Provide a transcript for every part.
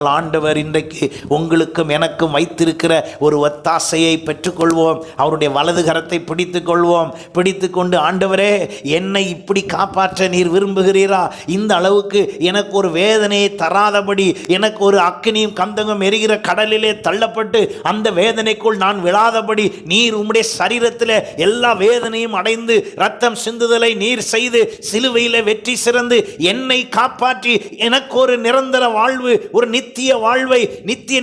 ஆண்டவர் இன்றைக்கு உங்களுக்கும் எனக்கும் வைத்திருக்கிற ஒரு ஒத்தாசையை பெற்றுக்கொள்வோம். அவருடைய வலது கரத்தை பிடித்து கொள்வோம். பிடித்து கொண்டு, ஆண்டவரே, என்னை இப்படி காப்பாற்ற நீர் விரும்புகிறீரா? இந்த அளவுக்கு எனக்கு ஒரு வேதனையை தராதபடி, எனக்கு ஒரு அக்கினியும் கந்தகம் எரிகிற கடலிலே தள்ளப்பட்டு அந்த வேதனைக்குள் நான் விழாதபடி நீர் உம்முடைய சரீரத்தில் எல்லா வேதனையும் அடைந்து ரத்தம் சிந்துதலை நீர் செய்து சிலுவையில் வெற்றி சிறந்து என்னை காப்பாற்றி எனக்கு ஒரு நிரந்தர வாழ்வு, ஒரு நித்திய வாழ்வை,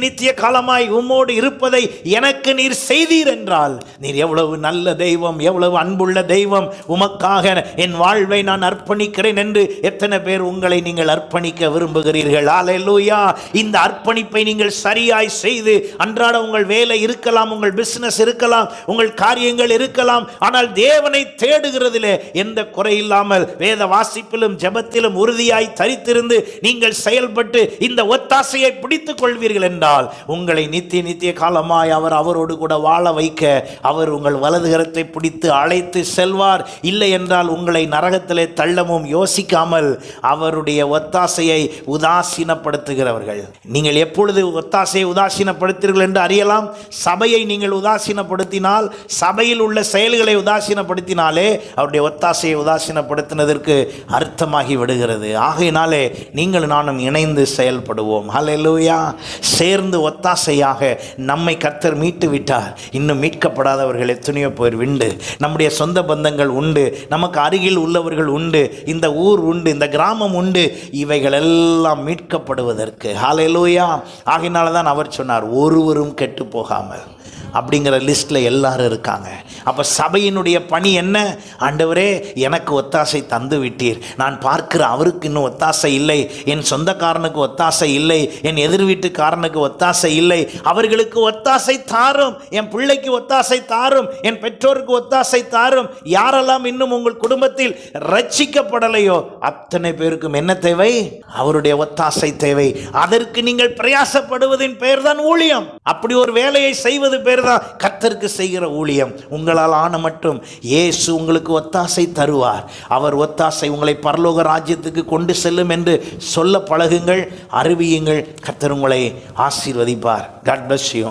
நித்திய காலமாய் உம்மோடு இருப்பதை எனக்கு நீர் செய்தீர் என்றால், நீர் எவ்வளவு நல்ல தெய்வம், எவ்வளவு அன்புள்ள தெய்வம். உமக்காக என் வாழ்வை நான் அர்ப்பணிக்கிறேன் என்று எத்தனை பேர் உங்களை நீங்கள் அர்ப்பணிக்க விரும்புகிறீர்கள்? அல்லேலூயா. இந்த அர்ப்பணிப்பை நீங்கள் சரியாய் செய்து, அன்றாட உங்கள் வேலை இருக்கலாம், உங்கள் பிசினஸ் இருக்கலாம், உங்கள் காரியங்கள் இருக்கலாம், ஆனால் தேவனை தேடுகிறதிலே எந்த குறையில்லாமல் வேத வாசிப்பிலும் ஜெபத்திலும் உறுதியாய் தரித்திருந்து நீங்கள் செயல்பட்டு இந்த ஒத்தாசையை பிடித்துக் கொள்வீர்கள் என்றால், உங்களை நித்திய காலமாய் அவரோடு கூட வாழ வைக்க அவர் உங்கள் வலது கரத்தை பிடித்து அழைத்து செல்வார். இல்லை என்றால் உங்களை நரகத்திலே தள்ளவும் யோசிக்காமல் அவருடைய ஒத்தாசையை உதாசீனப்படுத்துகிறவர்கள். நீங்கள் எப்பொழுது ஒத்தாசையை உதாசீனப்படுத்தீர்கள் என்று அறியலாம். சபையை நீங்கள் உதாசீனப்படுத்தினால், சபையில் உள்ள செயல்களை உதாசீனப்படுத்தினாலே அவருடைய ஒத்தாசையை உதாசீனப்படுத்தினதற்கு அர்த்தமாகி விடுகிறது. ஆகையினாலே நீங்கள் நானும் இணைந்து செயல்படுவோம். ஹல்லேலூயா. சேர்ந்து ஒத்தாசையாக நம்மை கர்த்தர் மீட்டு விட்டார். இன்னும் மீட்கப்படாதவர்கள் எத்தனையோ பேர் உண்டு. நம்முடைய சொந்த பந்தங்கள் உண்டு, நமக்கு அருகில் உள்ளவர்கள் உண்டு, இந்த ஊர் உண்டு, இந்த கிராமம் உண்டு. இவைகள் எல்லாம் மீட்கப்படுவதற்கு. ஹல்லேலூயா. ஆகையினால தான் அவர் சொன்னார், ஒருவரும் கெட்டு போகாமல். அப்படிங்கிற லிஸ்ட்டில் எல்லாரும் இருக்காங்க. அப்போ சபையினுடைய பணி என்ன? ஆண்டவரே, எனக்கு ஒத்தாசை தந்து விட்டீர். நான் பார்க்கிற அவருக்கு இன்னும் ஒத்தாசை இல்லை, என் சொந்தக்காரனுக்கு ஒத்தாசை இல்லை, என் எதிர் வீட்டுக்காரனுக்கு ஒத்தாசை இல்லை, அவர்களுக்கு ஒத்தாசை தாரும். என் பிள்ளைக்கு ஒத்தாசை தாரும், என் பெற்றோருக்கு ஒத்தாசை தாரும். யாரெல்லாம் இன்னும் உங்கள் குடும்பத்தில் ரட்சிக்கப்படலையோ அத்தனை பேருக்கும் என்ன தேவை? அவருடைய ஒத்தாசை தேவை. அதற்கு நீங்கள் பிரயாசப்படுவதின் பெயர் தான் ஊழியம். அப்படி ஒரு வேலையை செய்வது பேர் தான் கர்த்தருக்கு செய்கிற ஊழியம். உங்களால் ஆன மட்டும் இயேசு உங்களுக்கு ஒத்தாசை தருவார். அவர் ஒத்தாசை உங்களை பரலோக ராஜ்யத்துக்கு கொண்டு செல்லும் என்று சொல்ல பழகுங்கள், அறிவியுங்கள். கர்த்தர் உங்களை ஆசீர்வதிப்பார். God bless you.